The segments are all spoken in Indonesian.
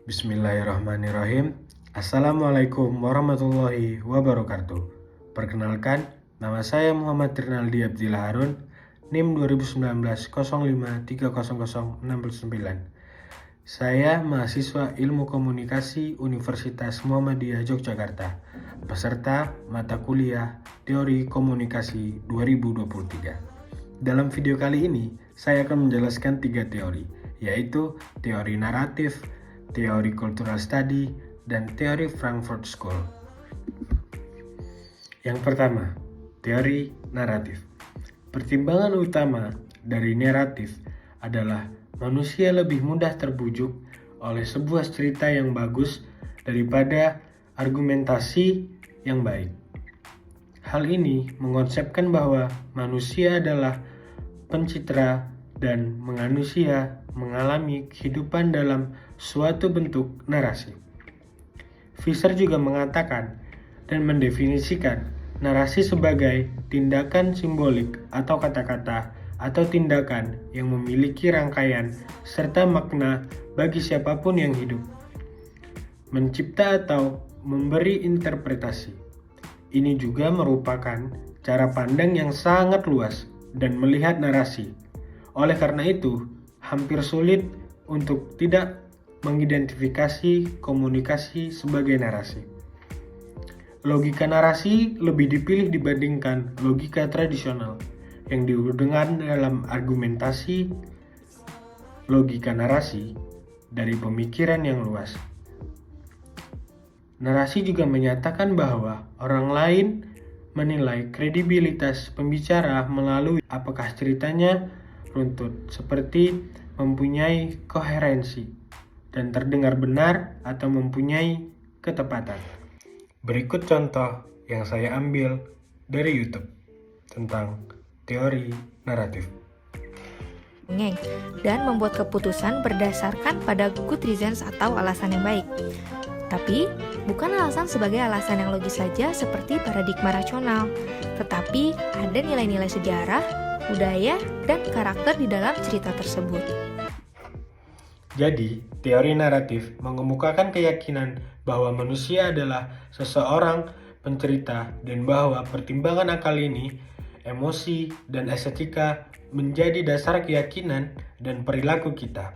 Bismillahirrahmanirrahim. Assalamualaikum warahmatullahi wabarakatuh. Perkenalkan, nama saya Muhammad Rinaldi Abdillah Harun, NIM 2019 05300609. Saya mahasiswa Ilmu Komunikasi Universitas Muhammadiyah Yogyakarta, peserta mata kuliah Teori Komunikasi 2023. Dalam video kali ini, saya akan menjelaskan 3 teori, yaitu teori naratif, teori cultural study, dan teori Frankfurt School. Yang pertama, teori naratif. Pertimbangan utama dari naratif adalah manusia lebih mudah terbujuk oleh sebuah cerita yang bagus daripada argumentasi yang baik. Hal ini mengonsepkan bahwa manusia adalah pencitra dan manusia mengalami kehidupan dalam suatu bentuk narasi. Fisher juga mengatakan dan mendefinisikan narasi sebagai tindakan simbolik atau kata-kata atau tindakan yang memiliki rangkaian serta makna bagi siapapun yang hidup. Mencipta atau memberi interpretasi. Ini juga merupakan cara pandang yang sangat luas dan melihat narasi. Oleh karena itu, hampir sulit untuk tidak mengidentifikasi komunikasi sebagai narasi. Logika narasi lebih dipilih dibandingkan logika tradisional yang digunakan dalam argumentasi. Logika narasi dari pemikiran yang luas. Narasi juga menyatakan bahwa orang lain menilai kredibilitas pembicara melalui apakah ceritanya runtut, seperti mempunyai koherensi dan terdengar benar atau mempunyai ketepatan. Berikut contoh yang saya ambil dari YouTube tentang teori naratif. Dan membuat keputusan berdasarkan pada good reasons atau alasan yang baik. Tapi, bukan alasan sebagai alasan yang logis saja seperti paradigma rasional, tetapi ada nilai-nilai sejarah, budaya, dan karakter di dalam cerita tersebut. Jadi, teori naratif mengemukakan keyakinan bahwa manusia adalah seseorang pencerita dan bahwa pertimbangan akal ini, emosi, dan estetika menjadi dasar keyakinan dan perilaku kita.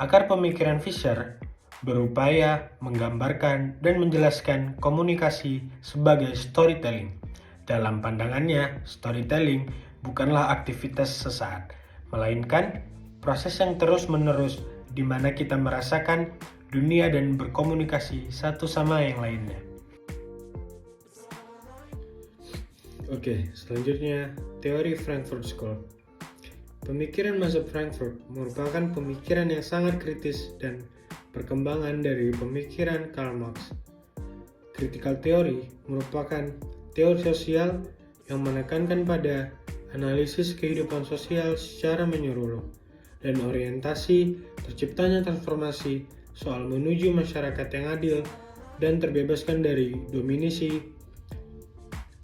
Akar pemikiran Fisher berupaya menggambarkan dan menjelaskan komunikasi sebagai storytelling. Dalam pandangannya, storytelling bukanlah aktivitas sesaat, melainkan proses yang terus-menerus di mana kita merasakan dunia dan berkomunikasi satu sama yang lainnya. Oke, selanjutnya teori Frankfurt School. Pemikiran masa Frankfurt merupakan pemikiran yang sangat kritis dan perkembangan dari pemikiran Karl Marx. Critical theory merupakan teori sosial yang menekankan pada analisis kehidupan sosial secara menyeluruh dan orientasi terciptanya transformasi soal menuju masyarakat yang adil dan terbebaskan dari dominasi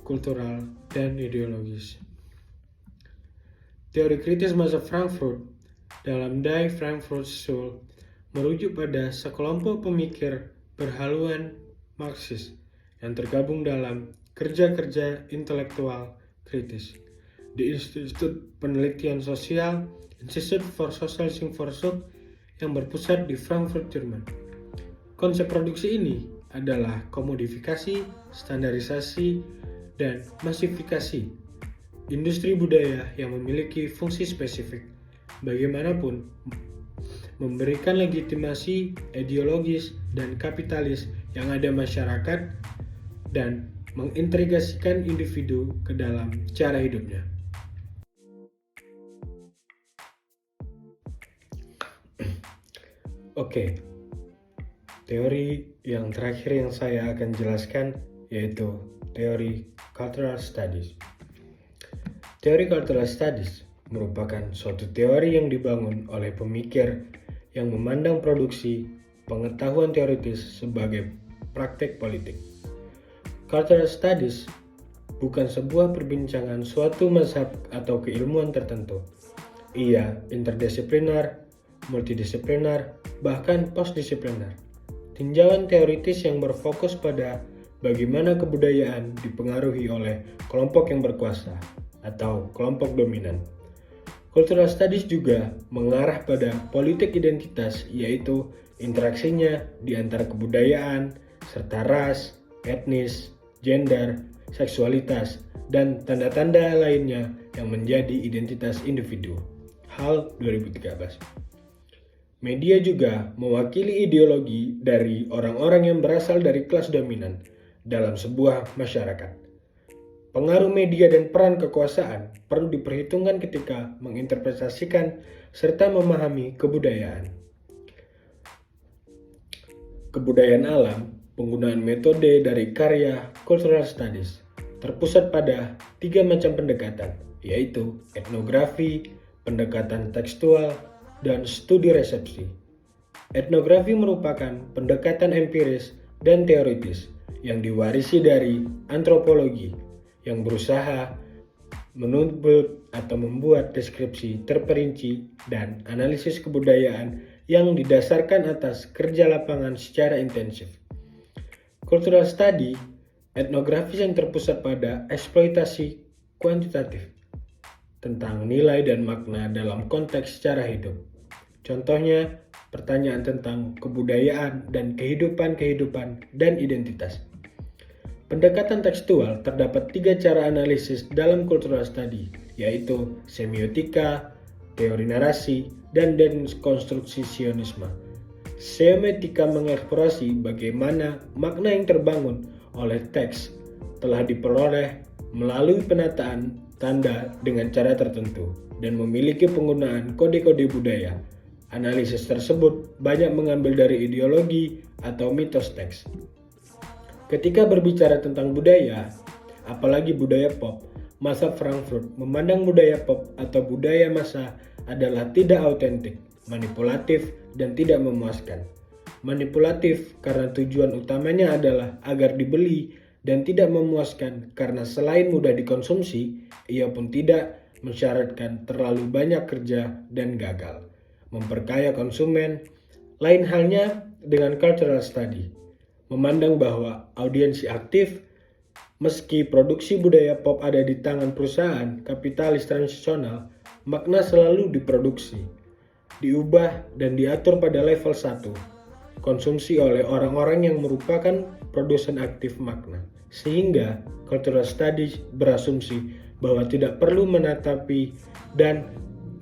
kultural dan ideologis. Teori kritis masa Frankfurt dalam Die Frankfurt School merujuk pada sekelompok pemikir berhaluan Marxis yang tergabung dalam kerja-kerja intelektual kritis di Institut Penelitian Sosial Institute for Social Thought yang berpusat di Frankfurt, Jerman. Konsep produksi ini adalah komodifikasi, standarisasi, dan masifikasi industri budaya yang memiliki fungsi spesifik. Bagaimanapun, memberikan legitimasi ideologis dan kapitalis yang ada masyarakat dan mengintegrasikan individu ke dalam cara hidupnya. Oke, teori yang terakhir yang saya akan jelaskan yaitu teori cultural studies. Teori cultural studies merupakan suatu teori yang dibangun oleh pemikir yang memandang produksi pengetahuan teoritis sebagai praktek politik. Cultural studies bukan sebuah perbincangan suatu mazhab atau keilmuan tertentu. Ia interdisipliner, multidisipliner, bahkan postdisipliner. Tinjauan teoritis yang berfokus pada bagaimana kebudayaan dipengaruhi oleh kelompok yang berkuasa atau kelompok dominan. Cultural Studies juga mengarah pada politik identitas, yaitu interaksinya di antara kebudayaan, serta ras, etnis, gender, seksualitas, dan tanda-tanda lainnya yang menjadi identitas individu. HAL 2013. Media juga mewakili ideologi dari orang-orang yang berasal dari kelas dominan dalam sebuah masyarakat. Pengaruh media dan peran kekuasaan perlu diperhitungkan ketika menginterpretasikan serta memahami kebudayaan. Kebudayaan alam, penggunaan metode dari karya Cultural Studies terpusat pada 3 macam pendekatan, yaitu etnografi, pendekatan tekstual, dan studi resepsi. Etnografi merupakan pendekatan empiris dan teoritis yang diwarisi dari antropologi, yang berusaha menuntut atau membuat deskripsi terperinci dan analisis kebudayaan yang didasarkan atas kerja lapangan secara intensif. Cultural study, etnografis yang terpusat pada eksploitasi kuantitatif tentang nilai dan makna dalam konteks secara hidup. Contohnya, pertanyaan tentang kebudayaan dan kehidupan dan identitas. Pendekatan tekstual terdapat 3 cara analisis dalam cultural study, yaitu semiotika, teori narasi, dan dekonstruksisionisme. Semiotika mengeksplorasi bagaimana makna yang terbangun oleh teks telah diperoleh melalui penataan tanda dengan cara tertentu dan memiliki penggunaan kode-kode budaya. Analisis tersebut banyak mengambil dari ideologi atau mitos teks. Ketika berbicara tentang budaya, apalagi budaya pop, masa Frankfurt memandang budaya pop atau budaya massa adalah tidak autentik, manipulatif, dan tidak memuaskan. Manipulatif karena tujuan utamanya adalah agar dibeli dan tidak memuaskan karena selain mudah dikonsumsi, ia pun tidak mensyaratkan terlalu banyak kerja dan gagal, memperkaya konsumen. Lain halnya dengan cultural study, memandang bahwa audiensi aktif, meski produksi budaya pop ada di tangan perusahaan kapitalis tradisional, makna selalu diproduksi, diubah dan diatur pada level 1, konsumsi oleh orang-orang yang merupakan produsen aktif makna. Sehingga cultural studies berasumsi bahwa tidak perlu menatapi dan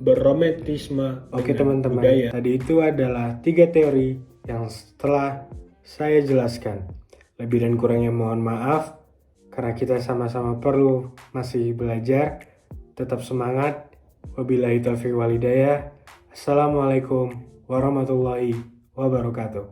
berromantisme dengan budaya. Tadi itu adalah 3 teori yang telah saya jelaskan. Lebih dan kurangnya mohon maaf, karena kita sama-sama perlu masih belajar. Tetap semangat. Wabillahi taufiq wal hidayah. Assalamualaikum warahmatullahi wabarakatuh.